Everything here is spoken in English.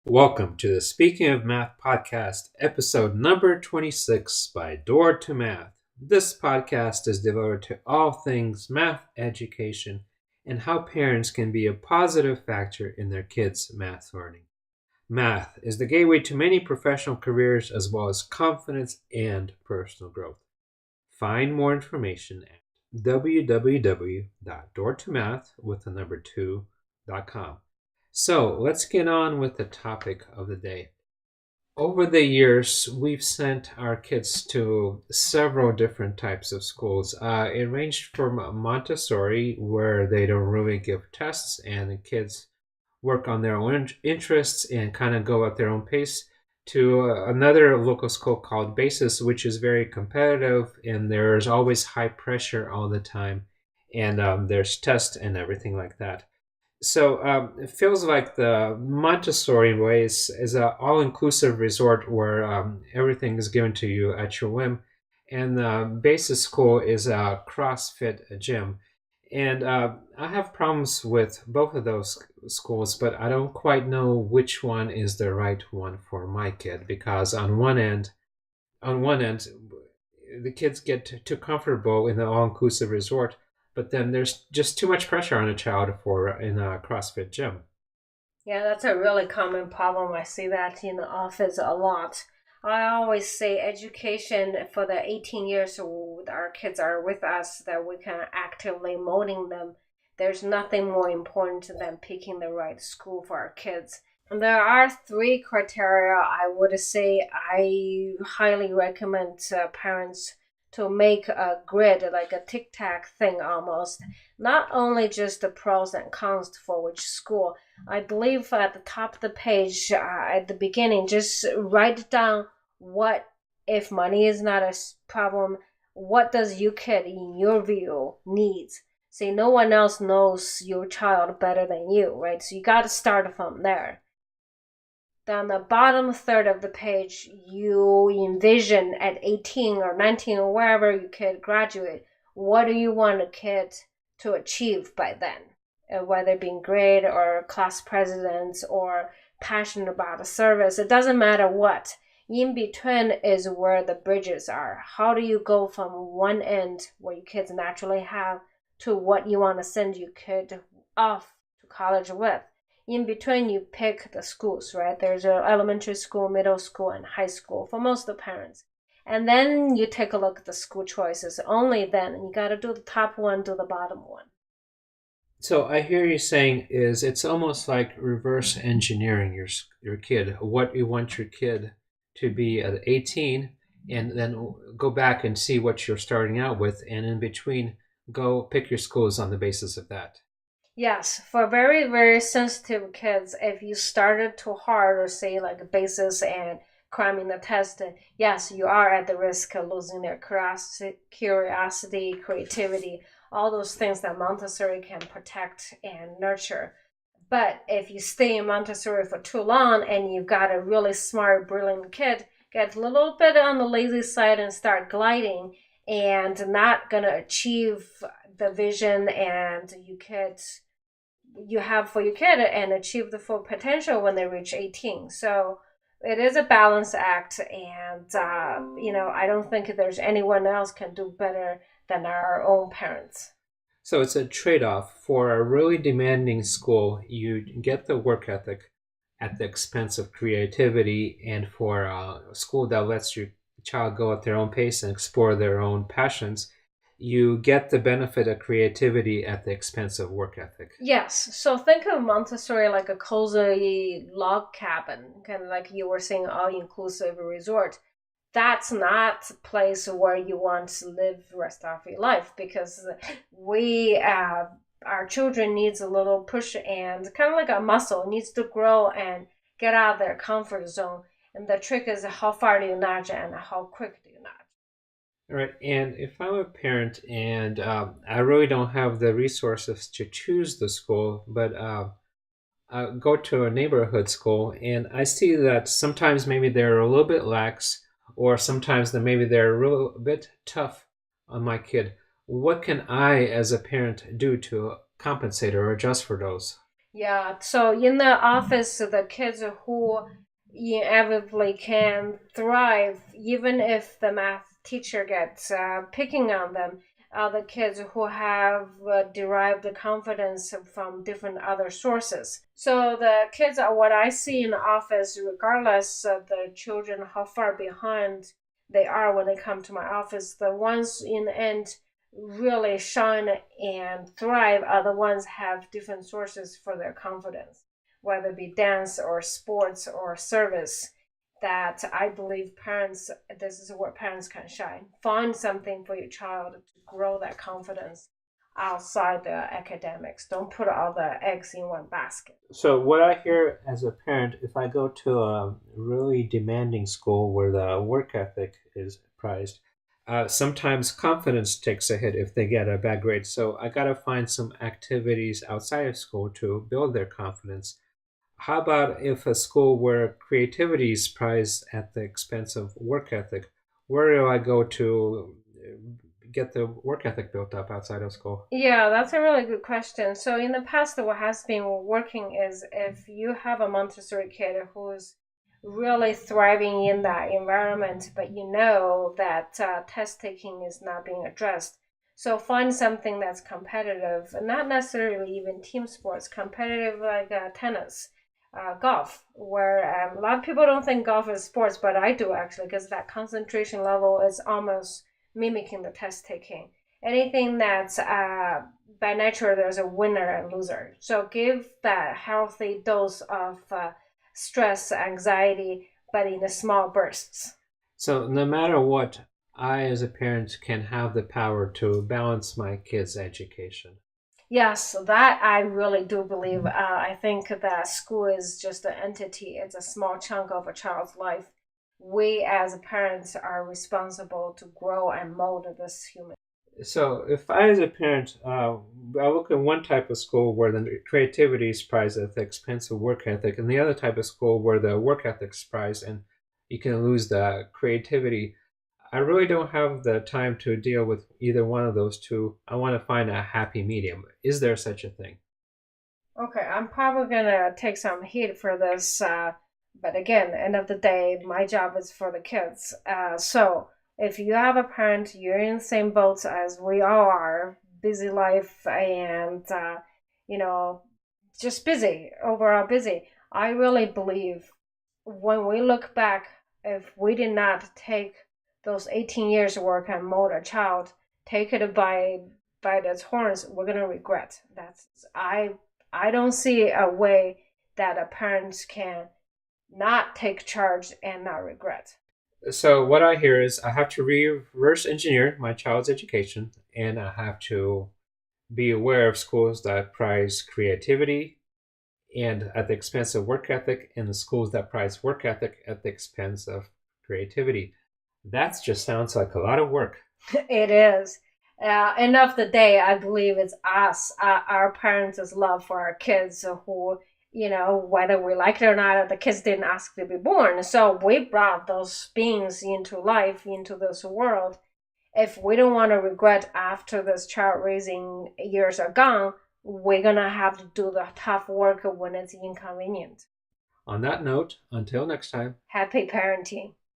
Welcome to the Speaking of Math podcast, episode number 26 by Door to Math. This podcast is devoted to all things math education and how parents can be a positive factor in their kids' math learning. Math is the gateway to many professional careers as well as confidence and personal growth. Find more information at www.doortomath2.com. So let's get on with the topic of the day. Over the years, we've sent our kids to several different types of schools. It ranged from Montessori, where they don't really give tests and the kids work on their own interests and kind of go at their own pace, to another local school called Basis, which is very competitive and there's always high pressure all the time, and there's tests and everything like that. So it feels like the Montessori way is an all-inclusive resort where everything is given to you at your whim, and the Basis School is a CrossFit gym. And I have problems with both of those schools, but I don't quite know which one is the right one for my kid, because on one end, the kids get too comfortable in the all-inclusive resort, but then there's just too much pressure on a child for in a CrossFit gym. Yeah, that's a really common problem. I see that in the office a lot. I always say education for the 18 years our kids are with us, that we can actively molding them. There's nothing more important than picking the right school for our kids. And there are three criteria I would say I highly recommend parents to make a grid, like a tic-tac thing almost. Not only just the pros and cons for which school. I believe at the top of the page, at the beginning, just write down what, if money is not a problem, what does your kid, in your view, needs. See, no one else knows your child better than you, right? So you got to start from there. Then the bottom third of the page, you envision at 18 or 19 or wherever your kid graduate, what do you want a kid to achieve by then? Whether being grade or class presidents or passionate about the service, it doesn't matter what. In between is where the bridges are. How do you go from one end where your kids naturally have to what you want to send your kid off to college with? In between, you pick the schools, right? There's an elementary school, middle school, and high school for most of the parents. And then you take a look at the school choices. Only then, you got to do the top one, do the bottom one. So I hear you saying is it's almost like reverse engineering your kid, what you want your kid to be at 18, and then go back and see what you're starting out with, and in between, go pick your schools on the basis of that. Yes, for very, very sensitive kids, if you started too hard or say like basis and cramming the test, yes, you are at the risk of losing their curiosity, creativity, all those things that Montessori can protect and nurture. But if you stay in Montessori for too long and you've got a really smart, brilliant kid, get a little bit on the lazy side and start gliding and not going to achieve the vision and you have for your kid and achieve the full potential when they reach 18. So it is a balance act, and I don't think there's anyone else can do better than our own parents. So it's a trade-off. For a really demanding school, you get the work ethic at the expense of creativity, and for a school that lets your child go at their own pace and explore their own passions, you get the benefit of creativity at the expense of work ethic. Yes. So think of Montessori like a cozy log cabin, kind of like you were saying, all-inclusive resort. That's not a place where you want to live the rest of your life, because our children needs a little push, and kind of like a muscle needs to grow and get out of their comfort zone. And the trick is how far do you nudge and how quick do you nudge. All right, and if I'm a parent and I really don't have the resources to choose the school, but I go to a neighborhood school and I see that sometimes maybe they're a little bit lax, or sometimes that maybe they're a little bit tough on my kid. What can I, as a parent, do to compensate or adjust for those? Yeah, so in the office, the kids who inevitably can thrive, even if the math teacher gets picking on them, are the kids who have derived the confidence from different other sources. So the kids are what I see in the office, regardless of the children, how far behind they are when they come to my office, the ones in the end really shine and thrive are the ones have different sources for their confidence, whether it be dance or sports or service. That I believe parents, this is where parents can shine. Find something for your child to grow that confidence outside the academics. Don't put all the eggs in one basket. So, what I hear as a parent, if I go to a really demanding school where the work ethic is prized, sometimes confidence takes a hit if they get a bad grade. So, I got to find some activities outside of school to build their confidence. How about if a school where creativity is prized at the expense of work ethic? Where do I go to get the work ethic built up outside of school? Yeah, that's a really good question. So in the past, what has been working is if you have a Montessori kid who's really thriving in that environment, but you know that test taking is not being addressed. So find something that's competitive, not necessarily even team sports, competitive like tennis, golf, where a lot of people don't think golf is sports, but I do actually, because that concentration level is almost mimicking the test taking. Anything that's by nature there's a winner and loser, so give that healthy dose of stress, anxiety, but in the small bursts. So, no matter what, I as a parent can have the power to balance my kids' education. Yes, that I really do believe. I think that school is just an entity, it's a small chunk of a child's life. We as parents are responsible to grow and mold this human. So, if I as a parent, I look at one type of school where the creativity is prized at the expense of work ethic, and the other type of school where the work ethic is prized and you can lose the creativity. I really don't have the time to deal with either one of those two. I want to find a happy medium. Is there such a thing? Okay, I'm probably gonna take some heat for this, but again, end of the day, my job is for the kids. So if you have a parent, you're in the same boat as we all are, busy life and you know, just busy, overall busy. I really believe when we look back, if we did not take those 18 years work and mold a child, take it by its horns, we're gonna regret. That's I don't see a way that a parent can not take charge and not regret. So, what I hear is I have to reverse engineer my child's education, and I have to be aware of schools that prize creativity and at the expense of work ethic, and the schools that prize work ethic at the expense of creativity. That just sounds like a lot of work. It is. End of the day, I believe it's us, our parents' love for our kids who, whether we like it or not, the kids didn't ask to be born. So we brought those beings into life, into this world. If we don't want to regret after this child raising years are gone, we're going to have to do the tough work when it's inconvenient. On that note, until next time. Happy parenting.